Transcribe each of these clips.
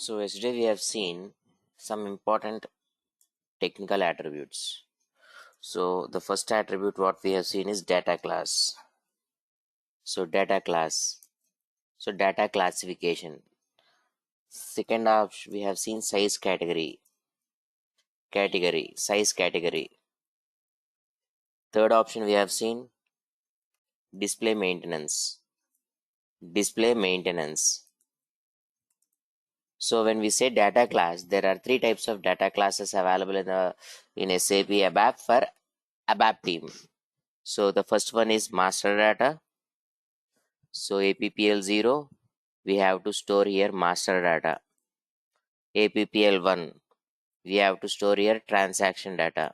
So yesterday we have seen some important technical attributes. So the first attribute what we have seen is data class. So data class. So data classification. Second option we have seen size category. Size category. Third option we have seen display maintenance. Display maintenance. So when we say data class, there are three types of data classes available in SAP abap for abap team. So the first one is master data. So APPL0, we have to store here master data. APPL1, we have to store here transaction data.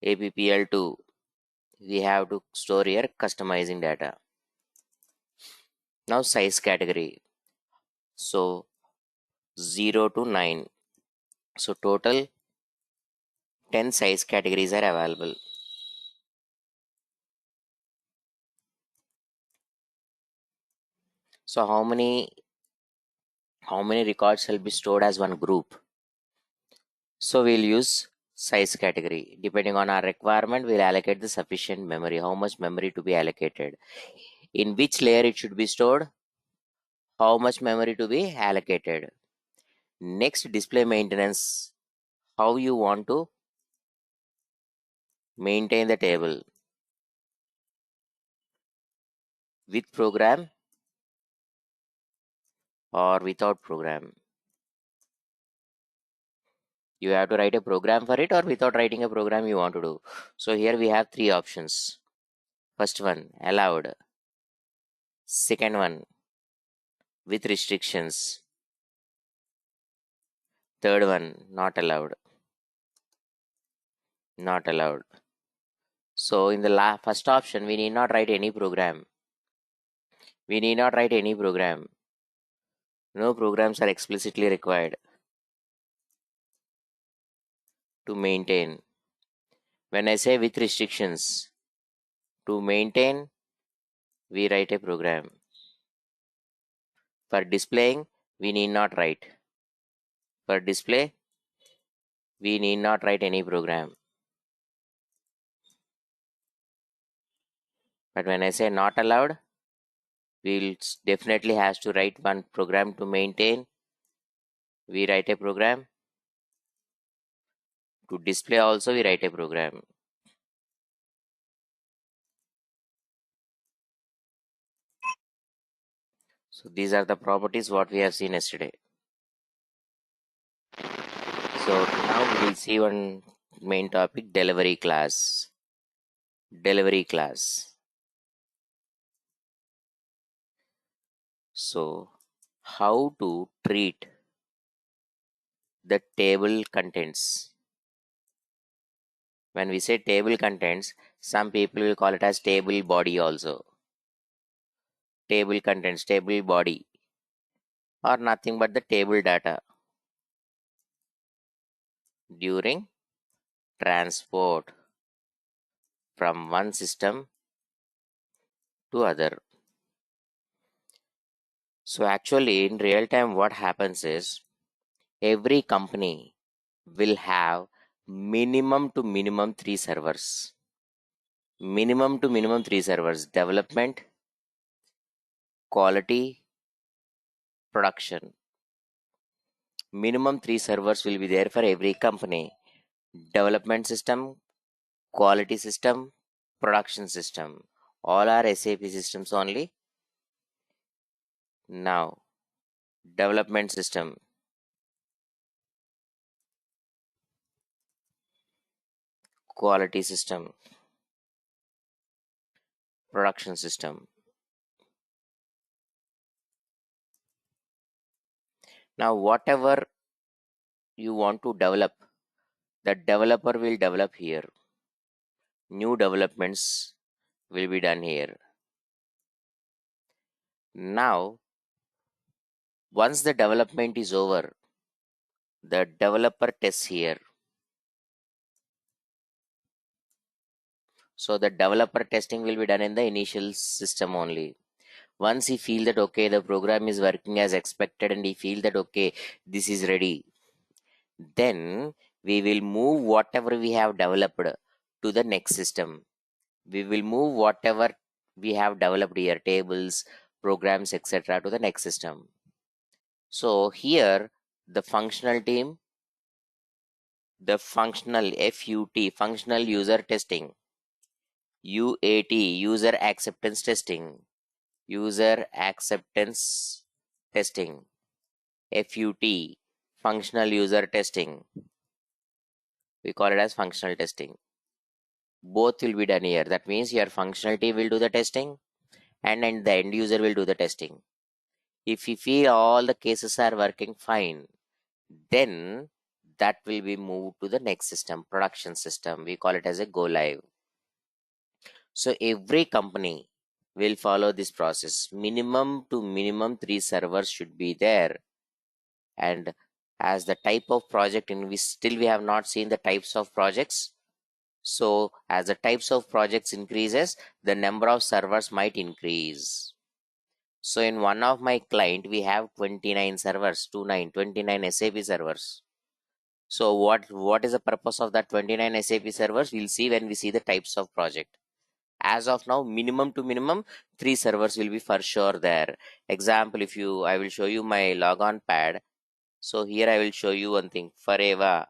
APPL2, we have to store here customizing data. Now size category. So 0 to 9. So total 10 size categories are available. So how many records will be stored as one group? So we'll use size category. Depending on our requirement, we'll allocate the sufficient memory. How much memory to be allocated? In which layer it should be stored? How much memory to be allocated? Next, display maintenance. How you want to maintain the table? With program or without program? You have to write a program for it, or without writing a program you want to do. So here we have three options. First one, allowed. Second one, with restrictions. Third one, not allowed. Not allowed. So in the first option, we need not write any program. We need not write any program. No programs are explicitly required to maintain. When I say with restrictions, to maintain, we write a program. For displaying, we need not write. For display, we need not write any program. But when I say not allowed, we'll definitely has to write one program to maintain. We write a program. To display also, we write a program. So these are the properties what we have seen yesterday. So now we will see one main topic, delivery class. Delivery class. So how to treat the table contents? When we say table contents, some people will call it as table body also. Table contents, table body, or nothing but the table data during transport from one system to other. So actually in real time what happens is every company will have minimum to minimum 3 servers. Minimum to minimum 3 servers: development, quality, production. Minimum 3 servers will be there for every company: development system, quality system, production system. All are SAP systems only. Now, development system, quality system, production system. Now, whatever you want to develop, the developer will develop here. New developments will be done here. Now, once the development is over, the developer tests here. So the developer testing will be done in the initial system only. Once he feel that okay, the program is working as expected, and he feel that okay, this is ready, then we will move whatever we have developed to the next system. We will move whatever we have developed here, tables, programs, etc., to the next system. So here the functional team, the functional FUT, functional user testing, UAT, user acceptance testing, user acceptance testing, FUT, functional user testing. We call it as functional testing. Both will be done here. That means your functionality will do the testing, and then the end user will do the testing. If you feel all the cases are working fine, then that will be moved to the next system, production system. We call it as a go live. So every company will follow this process. Minimum to minimum 3 servers should be there. And as the type of project, in which still we have not seen the types of projects. So as the types of projects increases, the number of servers might increase. So in one of my client, we have 29 servers, 29 SAP servers. So what is the purpose of that 29 SAP servers? We'll see when we see the types of project. As of now, minimum to minimum 3 servers will be for sure there. Example, I will show you my logon pad. So here I will show you one thing, Fareva.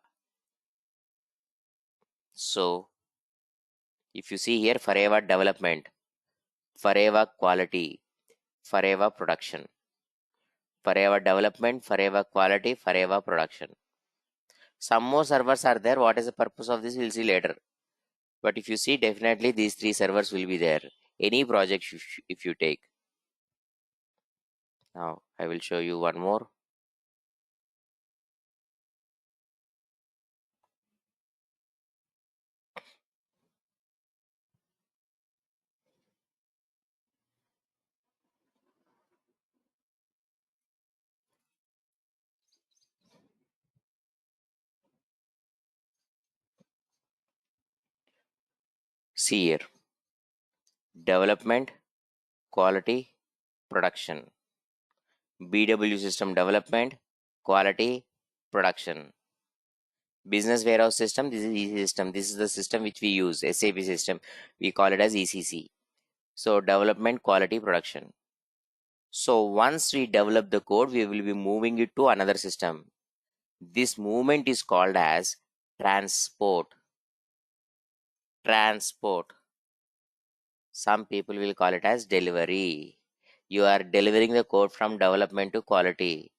So if you see here, Fareva development, Fareva quality, Fareva production, Fareva development, Fareva quality, Fareva production. Some more servers are there. What is the purpose of this? We'll see later. But if you see, definitely these 3 servers will be there. Any project if you take. Now I will show you one more. See here. Development, quality, production. BW system development, quality, production. Business warehouse system, this is EC system. This is the system which we use, SAP system. We call it as ECC. So development, quality, production. So once we develop the code, we will be moving it to another system. This movement is called as transport. Transport. Some people will call it as delivery. You are delivering the code from development to quality.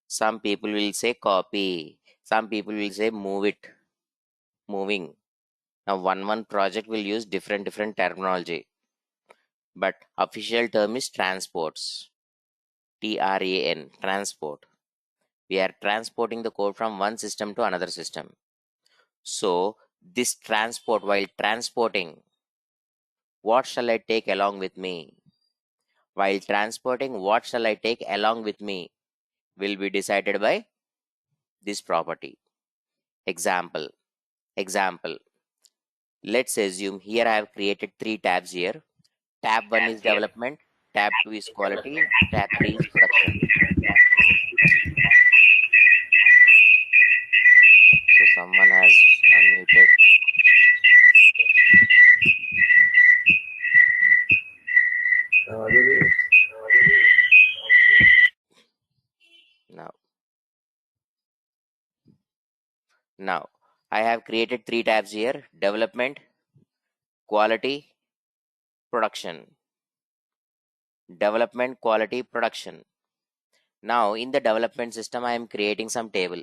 Some people will say copy. Some people will say move it, moving. Now one project will use different terminology, but official term is transports. TRAN, transport. We are transporting the code from one system to another system. So this transport, while transporting, what shall I take along with me? While transporting, what shall I take along with me will be decided by this property. Example. Let's assume here I have created 3 tabs here. Tab 1 is development, tab 2 is quality, tab 3 is production. So someone has unmuted. Now I have created 3 tabs here: development, quality, production. Development, quality, production. Now in the development system, I am creating some table.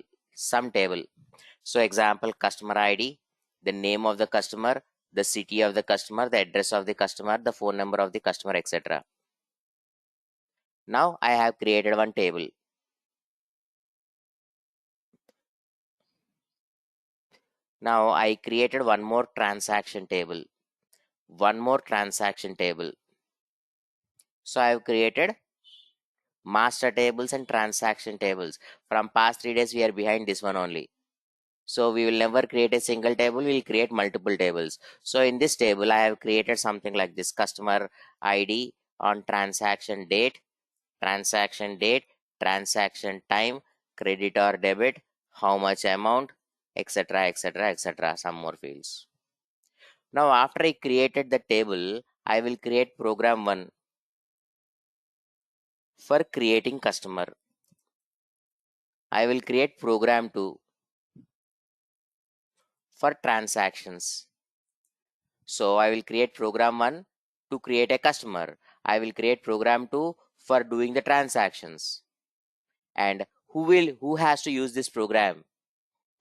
So example, customer ID, the name of the customer, the city of the customer, the address of the customer, the phone number of the customer, etc. Now I have created one table. Now I created one more transaction table. So I have created master tables and transaction tables. From past 3 days, we are behind this one only. So we will never create a single table, we will create multiple tables. So in this table, I have created something like this: customer ID, on transaction date, transaction time, credit or debit, how much amount, etc., etc., etc. Some more fields. Now, after I created the table, I will create program 1 for creating customer. I will create program 2 for transactions. So I will create program 1 to create a customer. I will create program 2 for doing the transactions. And who has to use this program?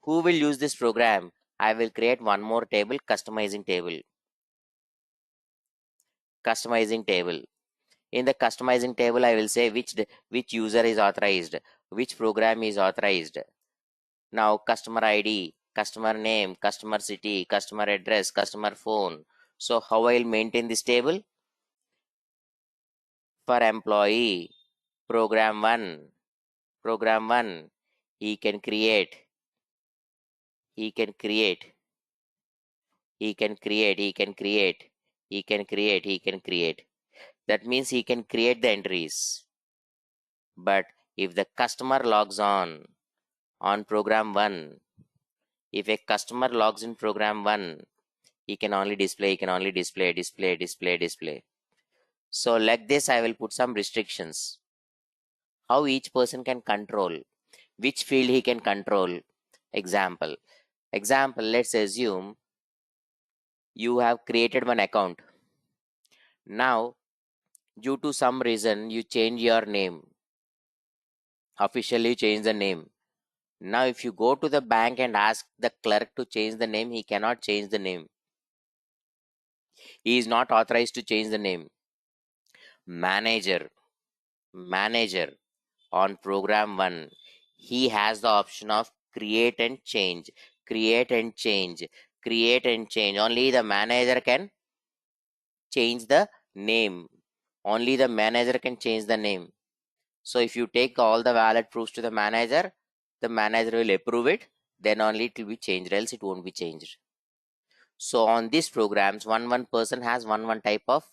Who will use this program? I will create one more table, customizing table. Customizing table. In the customizing table, I will say which user is authorized, which program is authorized. Now, customer ID, customer name, customer city, customer address, customer phone. So how I will maintain this table? For employee, program 1, he can create, he can create, he can create, he can create, he can create, he can create. That means he can create the entries. But if the customer logs on program 1, if a customer logs in program 1, he can only display. So like this, I will put some restrictions. How each person can control, which field he can control. Example, let's assume you have created one account. Now, due to some reason, you change your name. Officially change the name. Now, if you go to the bank and ask the clerk to change the name, he cannot change the name. He is not authorized to change the name. Manager on program 1, he has the option of create and change. Only the manager can change the name. Only the manager can change the name. So if you take all the valid proofs to the manager will approve it, then only it will be changed, else it won't be changed. So on these programs, one person has one type of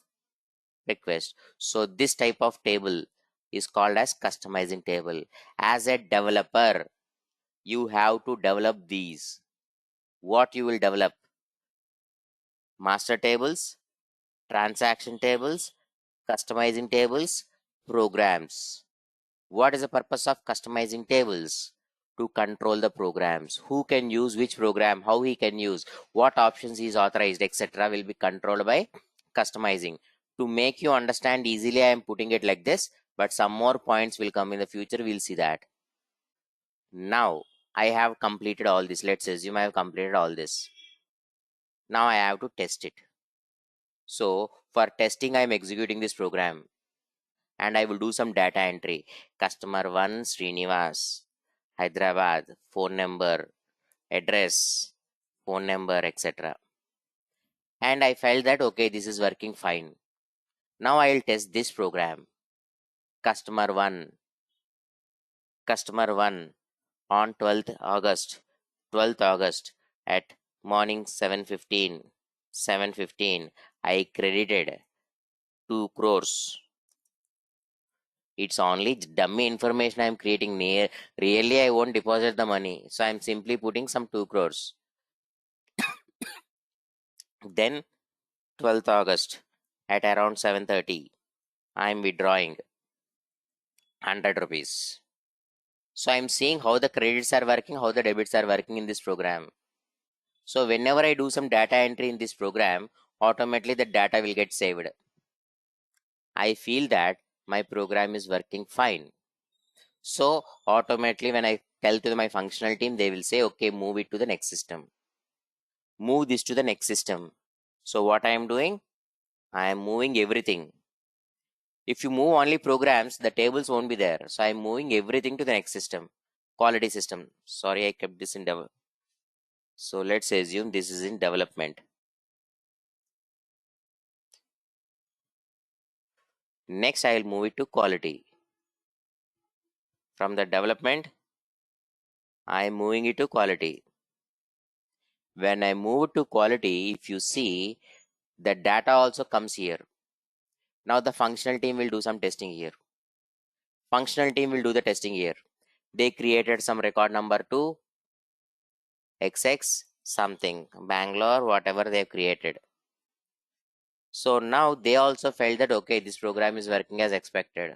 request. So this type of table is called as customizing table. As a developer, you have to develop these. What you will develop? Master tables, transaction tables, customizing tables, programs. What is the purpose of customizing tables? To control the programs. Who can use which program, how he can use, what options he is authorized, etc. will be controlled by customizing. To make you understand easily, I am putting it like this, but some more points will come in the future. We'll see that. Now, I have completed all this. Let's assume I have completed all this. Now I have to test it. So for testing, I am executing this program and I will do some data entry. Customer 1, Srinivas, Hyderabad, phone number, address, phone number, etc. And I felt that, okay, this is working fine. Now I will test this program. Customer 1 on 12th August at morning 7:15, I credited 2 crores. It's only dummy information I'm creating. Really, I won't deposit the money. So I'm simply putting some 2 crores. Then 12th August at around 7:30, I'm withdrawing 100 rupees. So I'm seeing how the credits are working, how the debits are working in this program. So whenever I do some data entry in this program, automatically the data will get saved. I feel that my program is working fine. So automatically when I tell to my functional team, they will say, okay, move it to the next system. Move this to the next system. So what I am doing? I am moving everything. If you move only programs, the tables won't be there. So I'm moving everything to the next system. Quality system. Sorry, I kept this in development. So let's assume this is in development. Next, I will move it to quality. From the development, I am moving it to quality. When I move it to quality, if you see, the data also comes here. Now the functional team will do some testing here. Functional team will do the testing here. They created some record number to XX something, Bangalore, whatever they've created. So now they also felt that, okay, this program is working as expected.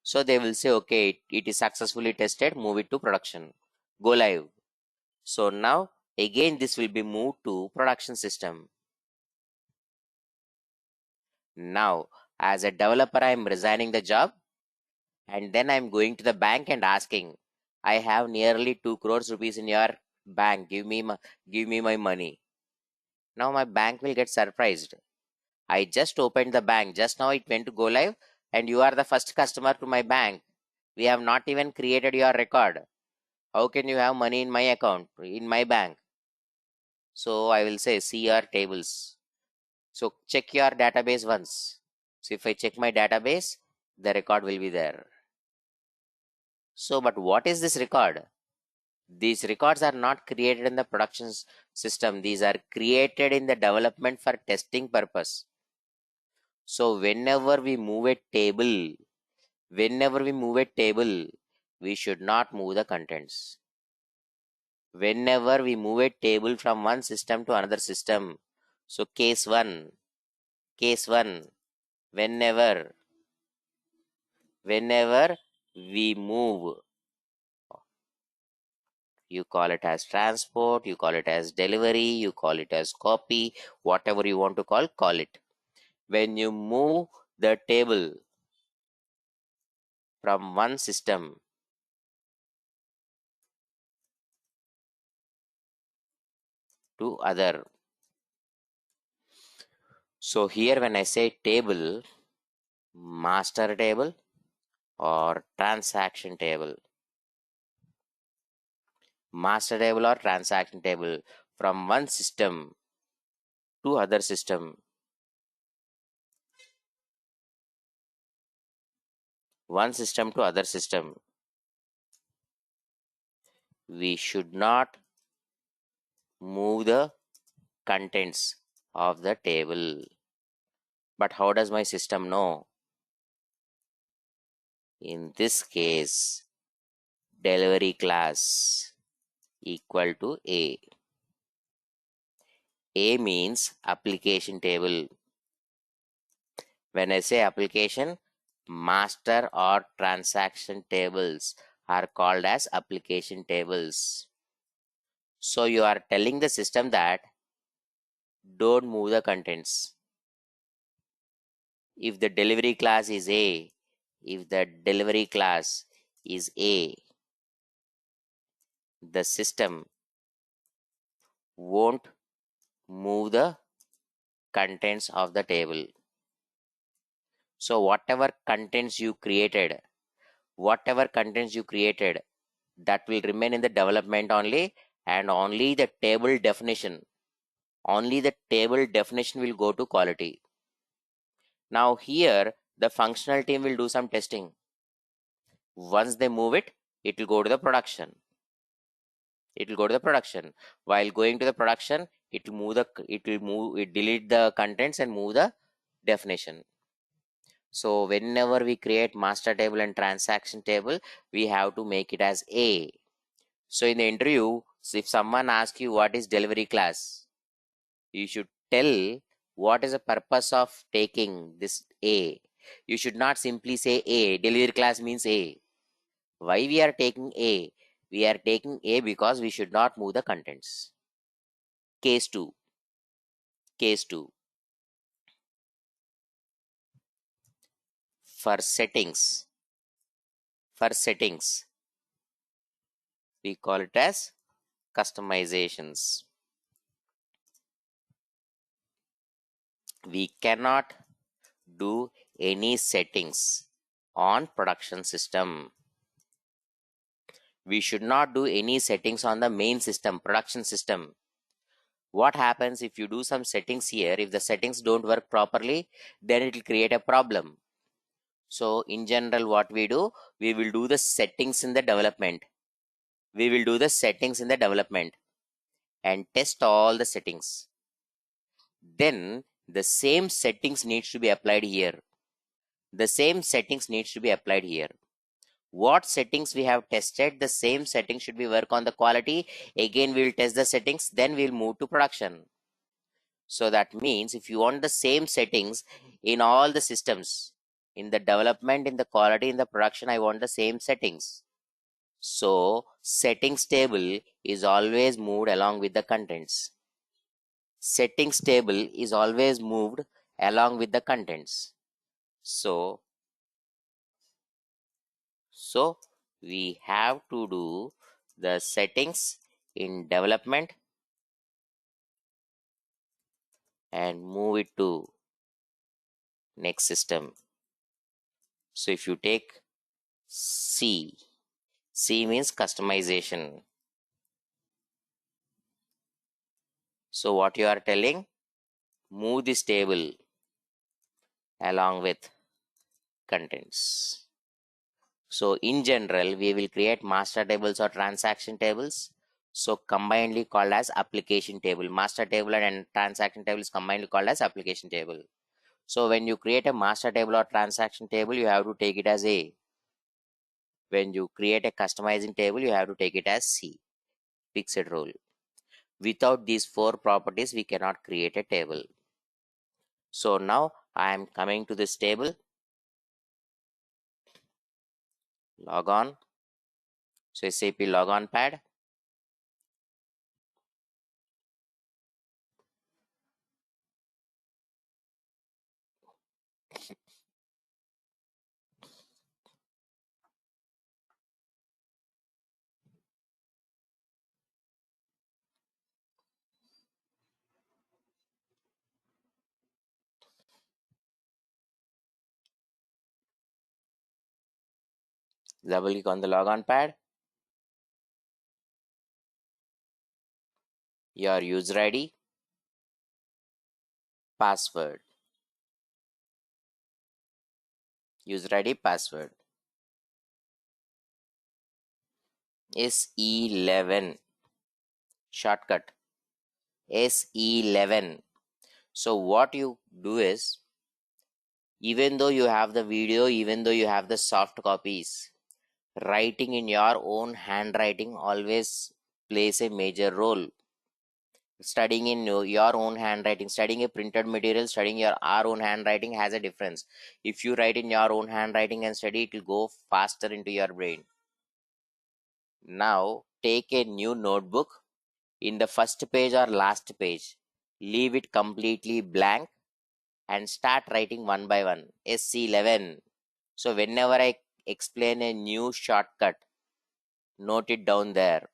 So they will say, okay, it is successfully tested, move it to production, go live. So now again, this will be moved to production system. Now, as a developer, I'm resigning the job and then I'm going to the bank and asking, I have nearly 2 crores rupees in your bank. Give me my money. Now my bank will get surprised. I just opened the bank. Just now it went to go live and you are the first customer to my bank. We have not even created your record. How can you have money in my account, in my bank? So I will say, see your tables. So check your database once. So if I check my database, the record will be there. So, but what is this record? These records are not created in the production system. These are created in the development for testing purpose. So whenever we move a table, we should not move the contents. Whenever we move a table from one system to another system. So case one, whenever we move, you call it as transport, you call it as delivery, you call it as copy, whatever you want to call it. When you move the table from one system to other. So here when I say table, master table or transaction table. Master table or transaction table from one system to other system. One system to other system. We should not move the contents of the table. But how does my system know? In this case, delivery class equal to A. A means application table. When I say application, master or transaction tables are called as application tables. So you are telling the system that don't move the contents. If the delivery class is A, the system won't move the contents of the table. So whatever contents you created, that will remain in the development only, and only the table definition will go to quality. Now here the functional team will do some testing. Once they move it, it will go to the production. While going to the production, it will delete the contents and move the definition. So whenever we create master table and transaction table, we have to make it as A. So in the interview, if someone asks you what is delivery class, you should tell what is the purpose of taking this A. You should not simply say A. Delivery class means A. Why we are taking A? We are taking A because we should not move the contents. Case 2. For settings, we call it as customizations. We cannot do any settings on production system. We should not do any settings on the main system, production system. What happens if you do some settings here? If the settings don't work properly, then it will create a problem. So in general, what we do, we will do the settings in the development. And test all the settings. Then The same settings needs to be applied here. The same settings needs to be applied here. What settings we have tested, the same settings should be work on the quality. Again, we will test the settings, then we'll move to production. So that means if you want the same settings in all the systems, in the development, in the quality, in the production, I want the same settings. So settings table is always moved along with the contents. Settings table is always moved along with the contents. So we have to do the settings in development and move it to next system. So if you take C means customization. So what you are telling, move this table along with contents. So in general, we will create master tables or transaction tables. So combinedly called as application table. Master table and transaction table is combinedly called as application table. So when you create a master table or transaction table, you have to take it as A. When you create a customizing table, you have to take it as C. Fixed rule. Without these four properties, we cannot create a table. So now I am coming to this table. Log on. So SAP logon pad. Double click on the logon pad. Your user ID, password. User ID, password. S11 shortcut. S11. So what you do is, even though you have the video, even though you have the soft copies, writing in your own handwriting always plays a major role. Studying in your own handwriting, studying a printed material, studying our own handwriting has a difference. If you write in your own handwriting and study, it will go faster into your brain. Now take a new notebook. In the first page or last page, leave it completely blank and start writing one by one. SC11. So whenever I explain a new shortcut, note it down there.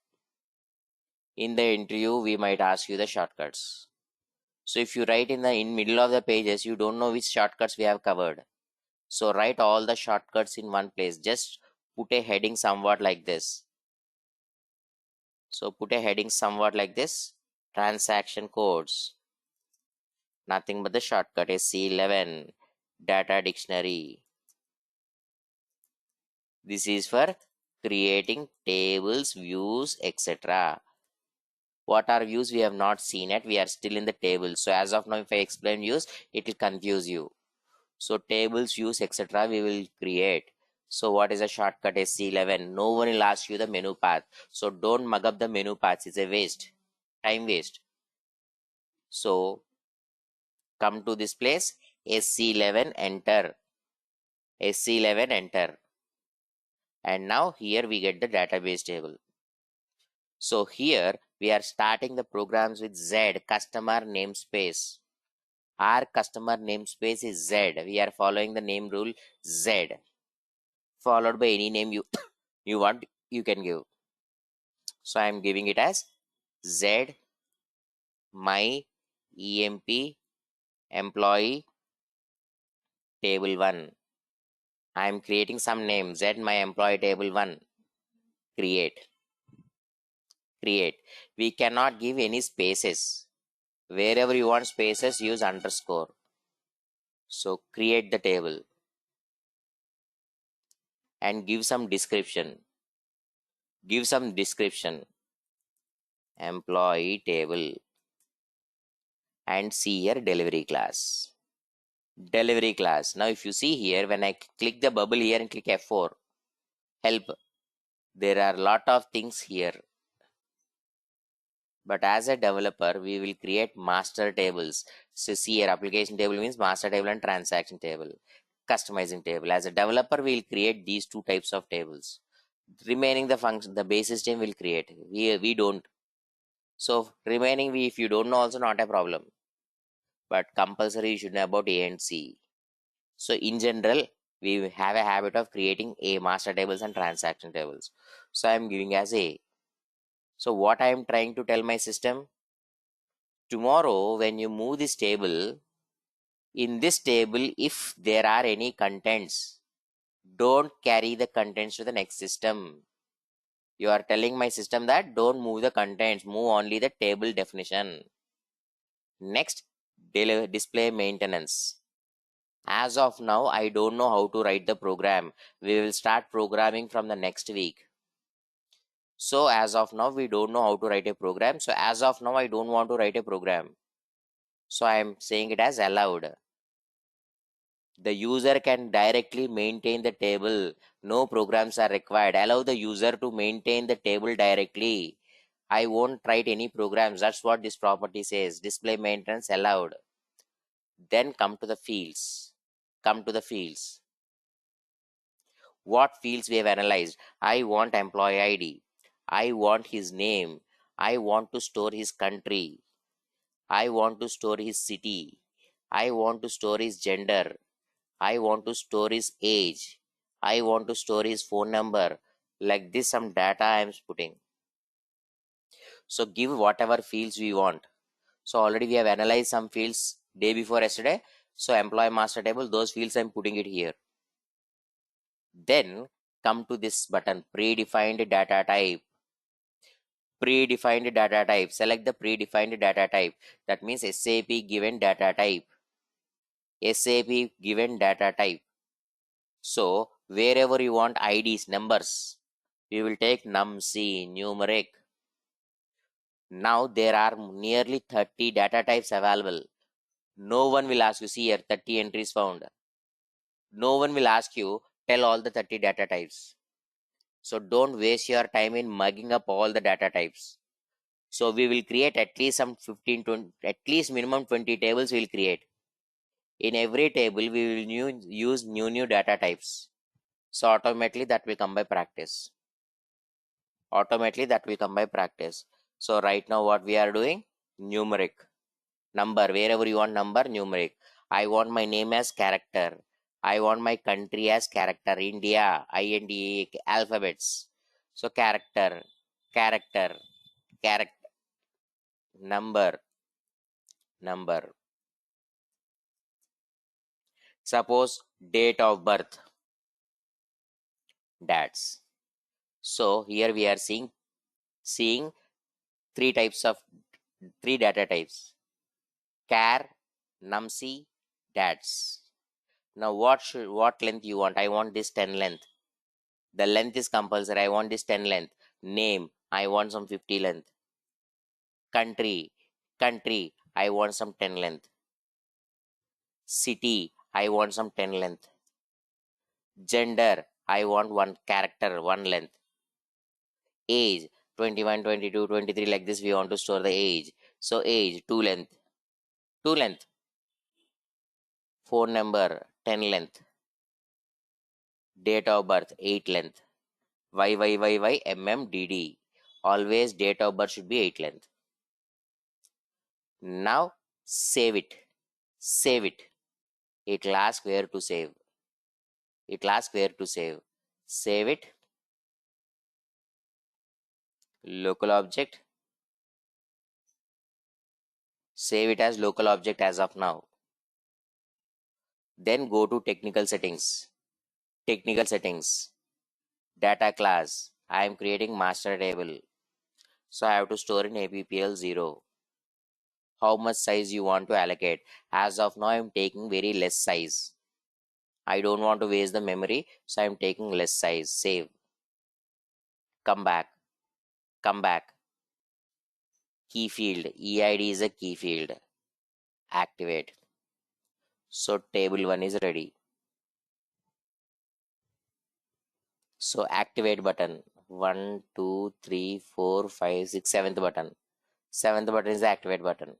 In the interview, we might ask you the shortcuts. So if you write in middle of the pages, you don't know which shortcuts we have covered. So write all the shortcuts in one place. Just put a heading somewhat like this. So put a heading somewhat like this. Transaction codes. Nothing but the shortcut is C11. Data dictionary. This is for creating tables, views, etc. What are views we have not seen yet. We are still in the table. So as of now, if I explain views, it will confuse you. So tables, views, etc. we will create. So what is a shortcut is C11. No one will ask you the menu path. So don't mug up the menu paths. It's a waste. Time waste. So come to this place. SC11 enter. SC11 enter. And now here we get the database table. So here we are starting the programs with Z, customer namespace. Our customer namespace is Z. We are following the name rule Z, followed by any name you want, you can give. So I am giving it as Z my EMP employee table 1. I am creating some name Z my employee table 1. Create. We cannot give any spaces. Wherever you want spaces, use underscore. So create the table and give some description. Employee table. and see here delivery class. Delivery class. Now if you see here, when I click the bubble here and click F4, help, there are a lot of things here. But as a developer, we will create master tables. So see here, application table means master table and transaction table. Customizing table. As a developer, we will create these two types of tables. Remaining the function, the base system will create. We don't. So remaining, if you don't know, also not a problem. But compulsory you should know about A and C. So in general, we have a habit of creating a master tables and transaction tables. So I am giving as A. So what I am trying to tell my system, tomorrow when you move this table, in this table, if there are any contents, don't carry the contents to the next system. You are telling my system that don't move the contents, move only the table definition. Next, display maintenance. As of now, I don't know how to write the program. We will start programming from the next week. So as of now, we don't know how to write a program. So as of now, I don't want to write a program. So I am saying it as allowed. The user can directly maintain the table. No programs are required. Allow the user to maintain the table directly. I won't write any programs. That's what this property says. Display maintenance allowed. Then come to the fields. Come to the fields. What fields we have analyzed? I want employee ID. I want his name. I want to store his country. I want to store his city. I want to store his gender. I want to store his age. I want to store his phone number. Like this, some data I am putting. So give whatever fields we want. So already we have analyzed some fields day before yesterday. So employee master table, those fields I'm putting it here. Then come to this button, predefined data type. Predefined data type. Select the predefined data type. That means SAP given data type. SAP given data type. So wherever you want IDs, numbers, we will take num-c, numeric. Now there are nearly 30 data types available. No one will ask you, see here, 30 entries found. No one will ask you, tell all the 30 data types. So don't waste your time in mugging up all the data types. So we will create at least some 15, 20, at least minimum 20 tables we'll create. In every table, we will use new data types. So automatically that will come by practice. Automatically that will come by practice. So right now what we are doing? Numeric. Number, wherever you want number, numeric. I want my name as character. I want my country as character. India, INDA, alphabets. So character, character, character, number, number. Suppose date of birth. That's. So here we are seeing three data types. Char, numc, dats. Now what length you want? I want this 10 length. The length is compulsory. I want this 10 length. Name, I want some 50 length. Country, I want some 10 length. City, I want some 10 length. Gender, I want one character, one length. Age, 21, 22, 23, like this we want to store the age. So age, 2 length. 2 length. Phone number, 10 length. Date of birth, 8 length. YYYYMMDD. Always date of birth should be 8 length. Now save it. Save it. It will ask where to save. It will ask where to save. Save it. Local object. Save it as local object as of now. Then go to technical settings. Technical settings. Data class. I am creating master table. So I have to store in APPL 0. How much size you want to allocate? As of now, I am taking very less size. I don't want to waste the memory, so I am taking less size. Save. Come back. Come back. Key field. EID is a key field. activate. So table 1 is ready. So activate button. 1, 2, 3, 4, 5, 6, seventh button. Seventh button is the activate button.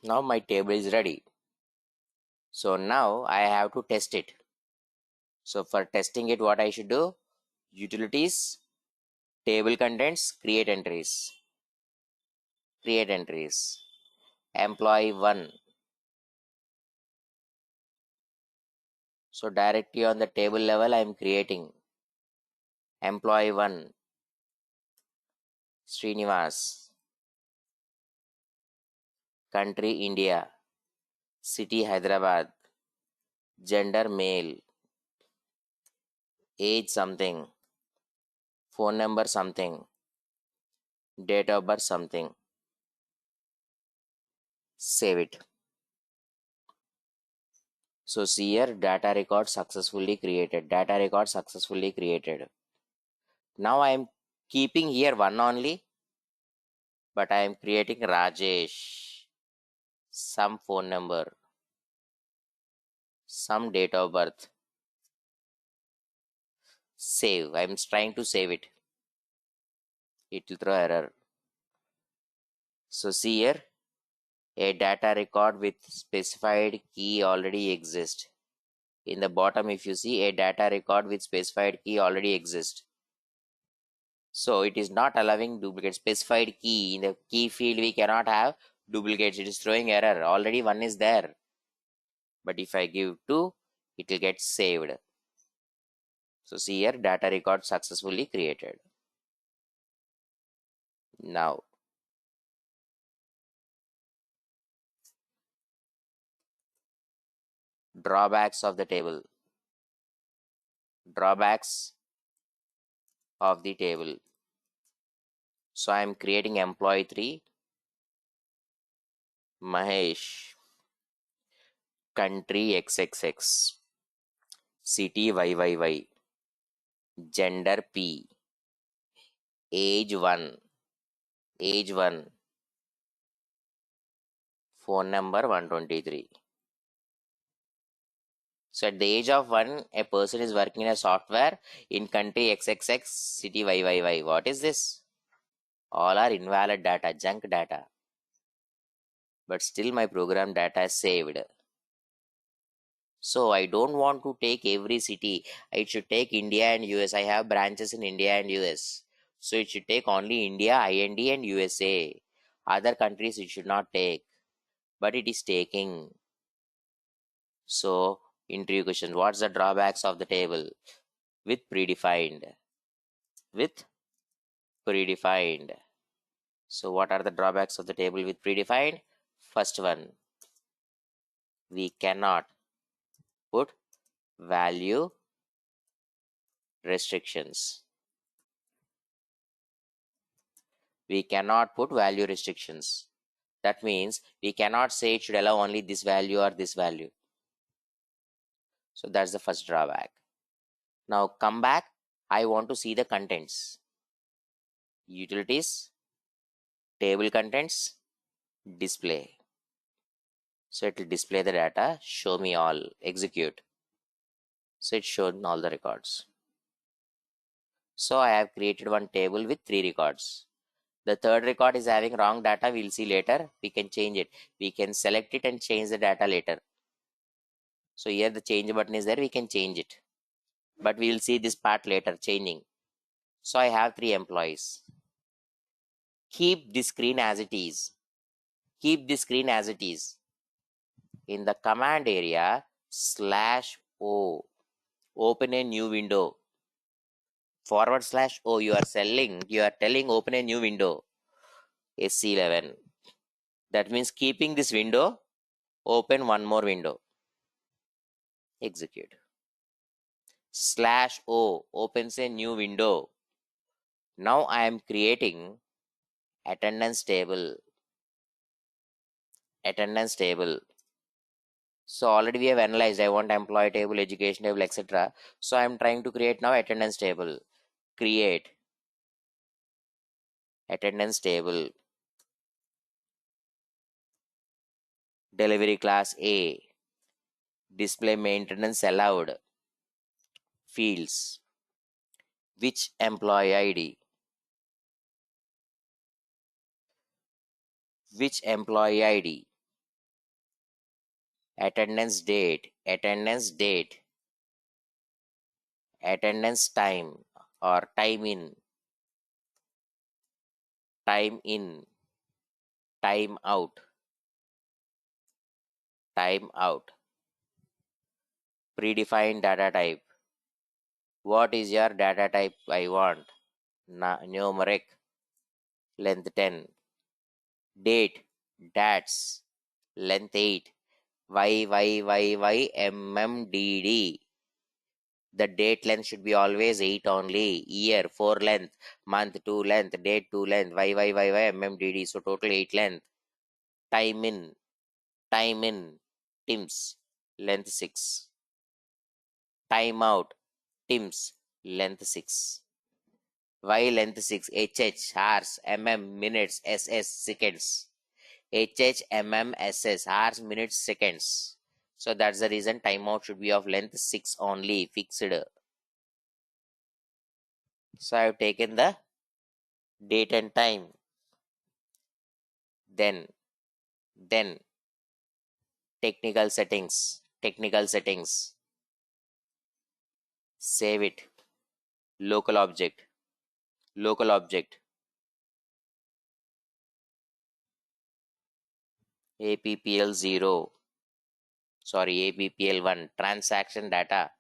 Now my table is ready. So now I have to test it. So for testing it, what I should do? Utilities, table contents, create entries. Create entries. Employee 1. So directly on the table level, I am creating employee 1, Srinivas, country India, city Hyderabad, gender male, age something, phone number something, date of birth something. Save it. So see here, data record successfully created. Data record successfully created. Now I am keeping here one only, but I am creating Rajesh, some phone number, some date of birth. Save. I am trying to save it. It will throw error. So see here, a data record with specified key already exists. In the bottom, if you see, a data record with specified key already exists. So it is not allowing duplicate. Specified key in the key field, we cannot have duplicates. It is throwing error. Already one is there. But if I give 2, it will get saved. So see here, data record successfully created. Now drawbacks of the table. Drawbacks of the table. So I am creating employee 3, Mahesh, country XXX, city YYY, gender P, age 1, age 1, phone number 123. So at the age of 1, a person is working in a software in country XXX, city YYY. What is this? All are invalid data, junk data. But still my program data is saved. So I don't want to take every city. I should take India and US. I have branches in India and US. So it should take only India, IND and USA. Other countries it should not take. But it is taking. So interview question. What's the drawbacks of the table? With predefined. With predefined. So what are the drawbacks of the table with predefined? First one. We cannot put value restrictions. We cannot put value restrictions. That means we cannot say it should allow only this value or this value. So that's the first drawback. Now come back. I want to see the contents. Utilities, table contents, display. So it will display the data, show me all, execute. So it's shown all the records. So I have created one table with 3 records. The third record is having wrong data. We'll see later. We can change it. We can select it and change the data later. So here the change button is there. We can change it. But we will see this part later, changing. So I have 3 employees. Keep the screen as it is. Keep the screen as it is. In the command area, /o, open a new window. /o, you are telling open a new window. SC11. That means keeping this window, open one more window. Execute. /O opens a new window. Now I am creating attendance table. Attendance table. So already we have analyzed. I want employee table, education table, etc. So I am trying to create now attendance table. Create attendance table. Delivery class A. Display maintenance allowed. Fields. Which employee ID? Which employee ID? Attendance date. Attendance date. Attendance time or time in. Time in. Time out. Time out. Predefined data type. What is your data type I want? Numeric. Length 10. Date. DATS. Length 8. YYYYMMDD. The date length should be always 8 only. Year 4 length. Month 2 length. Date 2 length. YYYYMMDD. So total 8 length. Time in. Time in. Tims. Length 6. Time out. Tims. Length 6. Y length 6. HH. Hours. Minutes. SS. Seconds. HH, SS. Hours, minutes, seconds. So that's the reason timeout should be of length 6 only. Fixed. So I have taken the date and time. Then technical settings. Technical settings. Save it. Local object. Local object. APPL0. Sorry, APPL1. Transaction data.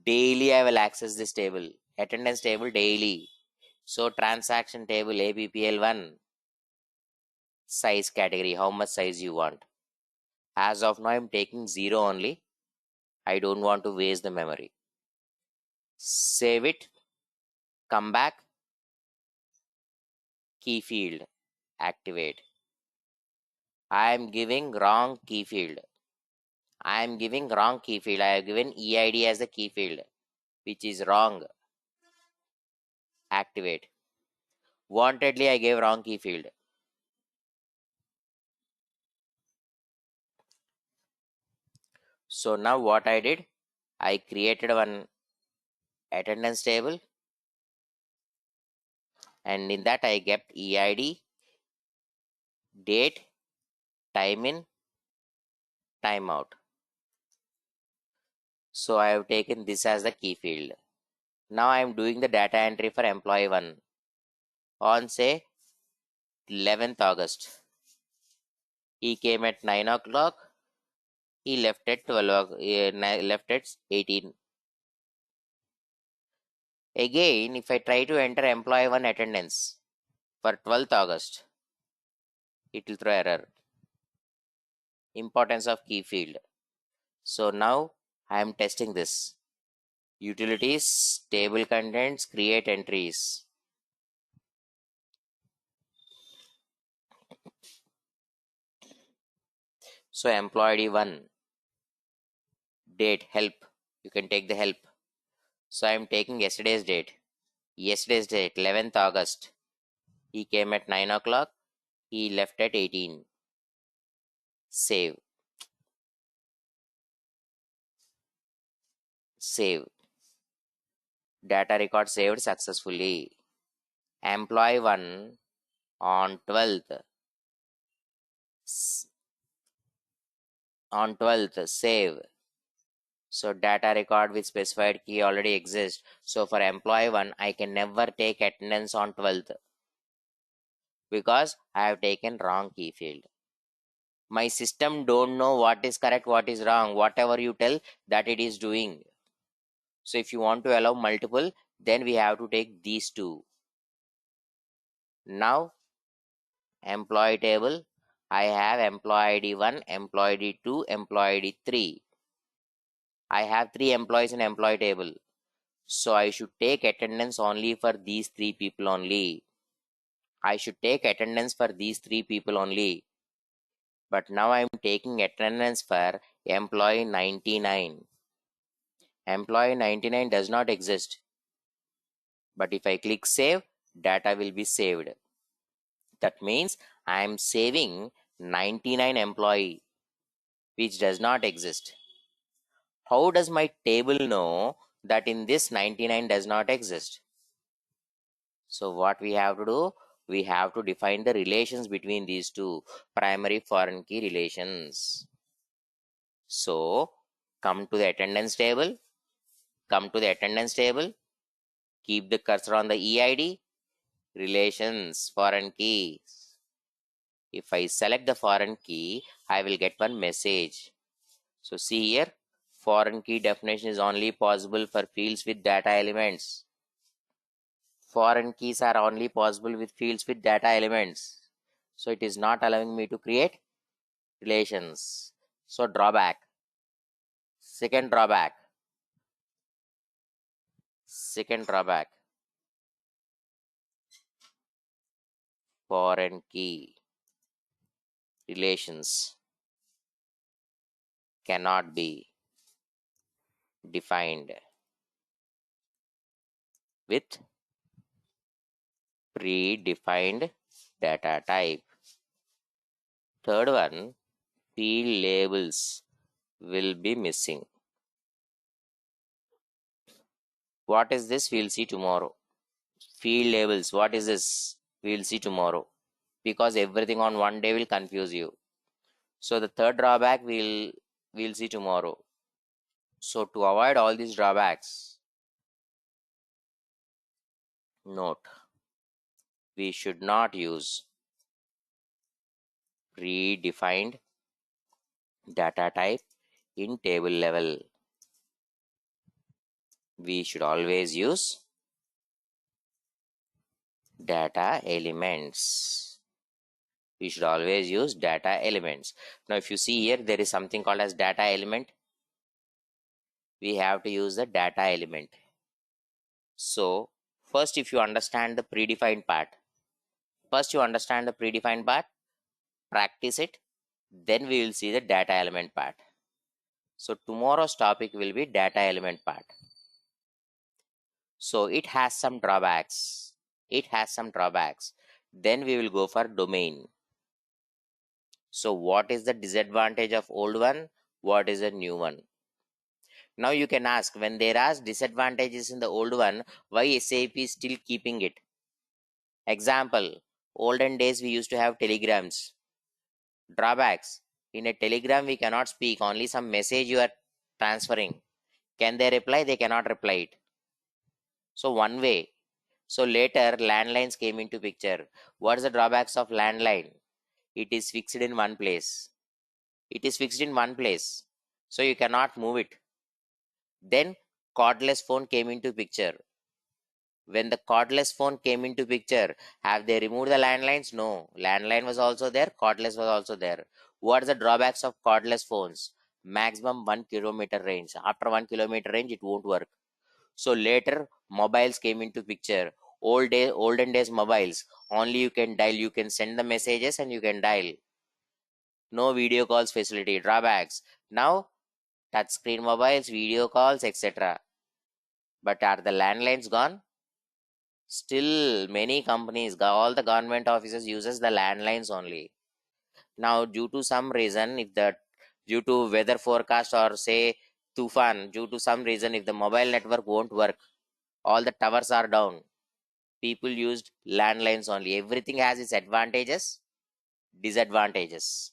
Daily I will access this table. Attendance table daily. So transaction table APPL1. Size category. How much size you want? As of now, I'm taking 0 only. I don't want to waste the memory. Save it. Come back. Key field. Activate. I am giving wrong key field. I am giving wrong key field. I have given EID as the key field, which is wrong. Activate. Wantedly, I gave wrong key field. So now what I did, I created one attendance table, and in that I kept EID, date, time in, time out. So I have taken this as the key field. Now I am doing the data entry for employee 1 on say 11th August. He came at 9 o'clock. He left at 12 left at 18. Again, if I try to enter employee 1 attendance for 12th August, it will throw error. Importance of key field. So now I am testing this. Utilities, table contents, create entries. So employee 1, date, help. You can take the help. So I am taking yesterday's date. Yesterday's date, 11th August. He came at 9 o'clock. He left at 18. Save. Save. Data record saved successfully. Employee 1 on 12th. On 12th, save. So data record with specified key already exists. So for employee 1, I can never take attendance on 12th because I have taken wrong key field. My system don't know what is correct, what is wrong. Whatever you tell, that it is doing. So if you want to allow multiple, then we have to take these two. Now, employee table, I have employee ID 1, employee ID 2, employee ID 3. I have 3 employees in employee table. So I should take attendance only for these 3 people only. I should take attendance for these 3 people only. But now I'm taking attendance for employee 99. Employee 99 does not exist. But if I click save, data will be saved. That means I'm saving 99 employee, which does not exist. How does my table know that in this 99 does not exist? So what we have to do? We have to define the relations between these two primary foreign key relations. So come to the attendance table. Come to the attendance table. Keep the cursor on the EID. Relations, foreign keys. If I select the foreign key, I will get one message. So see here, foreign key definition is only possible for fields with data elements. Foreign keys are only possible with fields with data elements. So it is not allowing me to create relations. So drawback. Second drawback. Second drawback. Foreign key relations cannot be defined with predefined data type. Third one, field labels will be missing. What is this? We'll see tomorrow. Field labels, what is this? We'll see tomorrow. Because everything on one day will confuse you. So the third drawback we'll see tomorrow. So to avoid all these drawbacks, note, we should not use predefined data type in table level. We should always use data elements. We should always use data elements. Now if you see here, there is something called as data element. We have to use the data element. So first, if you understand the predefined part, practice it, then we will see the data element part. So tomorrow's topic will be data element part. So it has some drawbacks. Then we will go for domain. So what is the disadvantage of old one? What is the new one? Now you can ask, when there are disadvantages in the old one, why SAP is still keeping it? Example, olden days we used to have telegrams. Drawbacks, in a telegram we cannot speak, only some message you are transferring. Can they reply? They cannot reply it. So one way. So later landlines came into picture. What is the drawbacks of landline? It is fixed in one place. So you cannot move it. Then cordless phone came into picture. When the cordless phone came into picture, have they removed the landlines? No. Landline was also there, cordless was also there. What are the drawbacks of cordless phones? Maximum 1 kilometer range. After 1 kilometer range, it won't work. So later, mobiles came into picture. Olden days mobiles, only you can dial, you can send the messages and you can dial. No video calls facility. Drawbacks. Now, touchscreen mobiles, video calls, etc. But are the landlines gone? Still, many companies, all the government offices uses the landlines only. Now, due to some reason, due to weather forecast or say tufan, due to some reason, if the mobile network won't work, all the towers are down, people used landlines only. Everything has its advantages, disadvantages.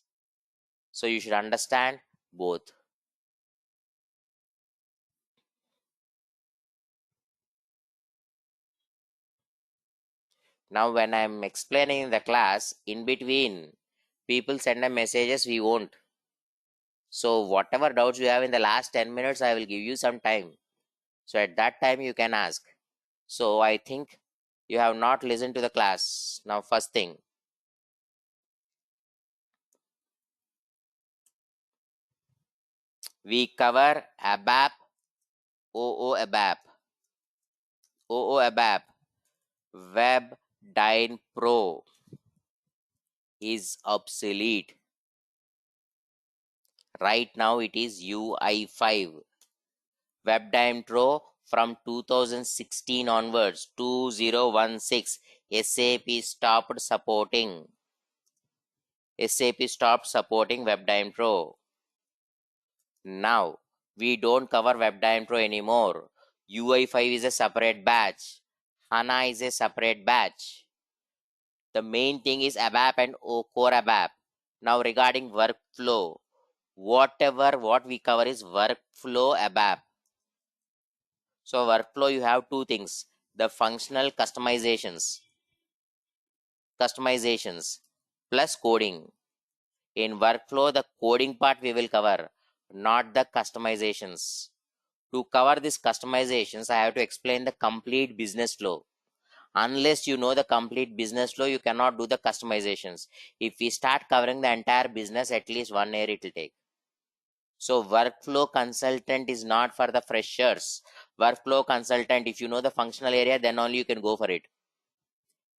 So you should understand both. Now, when I'm explaining in the class, in between, people send a messages, we won't. So whatever doubts you have in the last 10 minutes, I will give you some time. So at that time, you can ask. So I think you have not listened to the class. Now, first thing, We cover abap, abap, abap, Web Dyn Pro is obsolete. Right now it is UI5. WebDime Pro from 2016 onwards, 2016, SAP stopped supporting WebDime Pro. Now we don't cover WebDime Pro anymore. UI5 is a separate batch. HANA is a separate batch. The main thing is abap and core abap. Now regarding workflow, what we cover is workflow abap. So workflow, you have two things: the functional customizations plus coding. In workflow, the coding part we will cover, not the customizations. To cover these customizations, I have to explain the complete business flow. Unless you know the complete business flow, you cannot do the customizations. If we start covering the entire business, at least 1 year it will take. So workflow consultant is not for the freshers. Workflow consultant, if you know the functional area, then only you can go for it.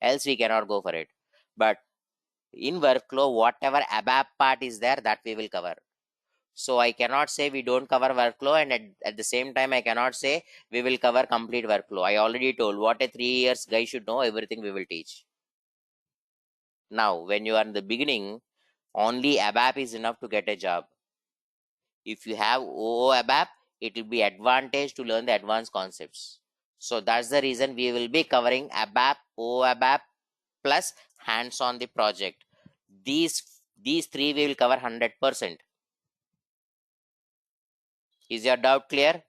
Else we cannot go for it. But in workflow, whatever abap part is there, that we will cover. So I cannot say we don't cover workflow, and at the same time I cannot say we will cover complete workflow. I already told what a 3 years guy should know, everything we will teach. Now, when you are in the beginning, only abap is enough to get a job. If you have abap, it will be advantage to learn the advanced concepts. So that's the reason we will be covering abap, abap plus hands on the project. These three we will cover 100%. Is your doubt clear?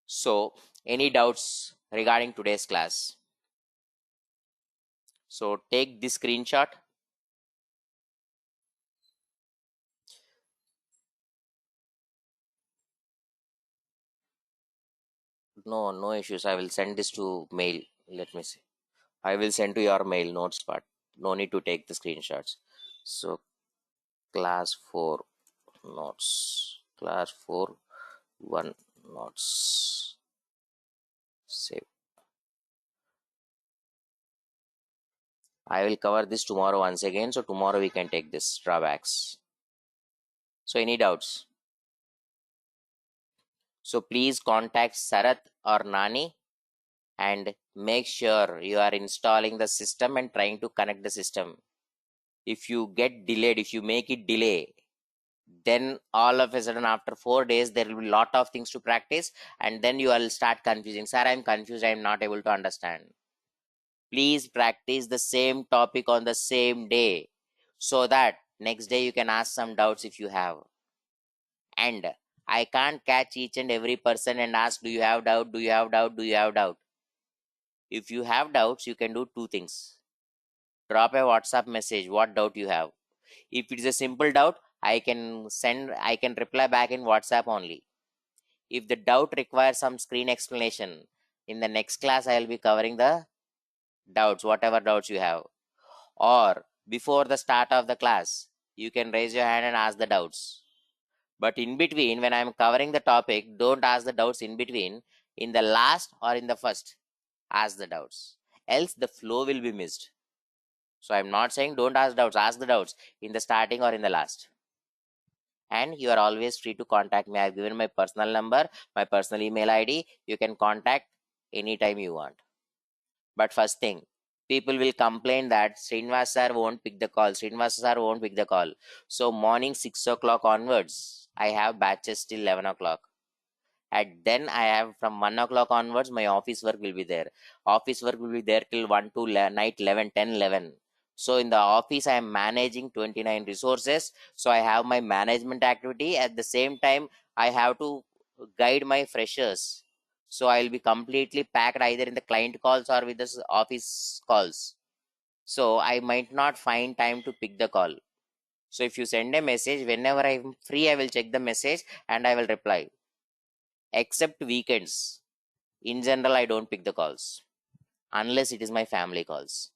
So any doubts regarding today's class? So take this screenshot. No issues. I will send this to mail. Let me see. I will send to your mail notes part. No need to take the screenshots. So class 4 notes. Class 4 1 notes. Save. I will cover this tomorrow once again. So tomorrow we can take this drawbacks. So any doubts? So please contact Sarath or Nani and make sure you are installing the system and trying to connect the system. If you get delayed, if you make it delay, then all of a sudden after 4 days there will be a lot of things to practice, and then you will start confusing. Sir, I'm confused, I'm not able to understand. Please practice the same topic on the same day so that next day you can ask some doubts if you have. And I can't catch each and every person and ask, do you have doubt, do you have doubt, do you have doubt? If you have doubts, you can do two things. Drop a WhatsApp message, what doubt you have. If it is a simple doubt, I can reply back in WhatsApp only. If the doubt requires some screen explanation, in the next class I will be covering the doubts, whatever doubts you have. Or before the start of the class, you can raise your hand and ask the doubts. But in between, when I am covering the topic, don't ask the doubts in between. In the last or in the first, ask the doubts. Else the flow will be missed. So I'm not saying don't ask the doubts in the starting or in the last. And you are always free to contact me. I've given my personal number, my personal email ID. You can contact anytime you want. But first thing, people will complain that Srinivas sir won't pick the call. Srinivas sir won't pick the call. So morning 6 o'clock onwards, I have batches till 11 o'clock. And then I have from 1 o'clock onwards, my office work will be there. Office work will be there till 1 to night 11, 10, 11. So in the office, I am managing 29 resources. So I have my management activity. At the same time, I have to guide my freshers. So I'll be completely packed either in the client calls or with the office calls. So I might not find time to pick the call. So if you send a message, whenever I'm free, I will check the message and I will reply. Except weekends. In general, I don't pick the calls unless it is my family calls.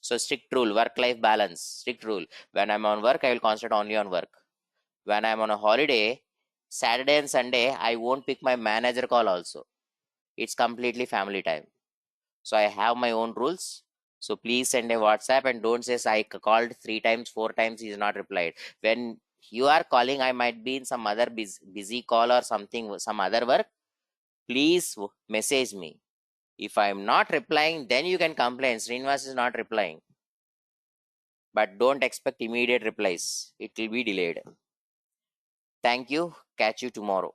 So strict rule, work-life balance, strict rule. When I'm on work, I will concentrate only on work. When I'm on a holiday, Saturday and Sunday, I won't pick my manager call also. It's completely family time. So I have my own rules. So please send a WhatsApp and don't say I called 3 times, 4 times, he is not replied. When you are calling, I might be in some other busy call or something, some other work. Please message me. If I am not replying, then you can complain. Srinivas is not replying. But don't expect immediate replies. It will be delayed. Thank you. Catch you tomorrow.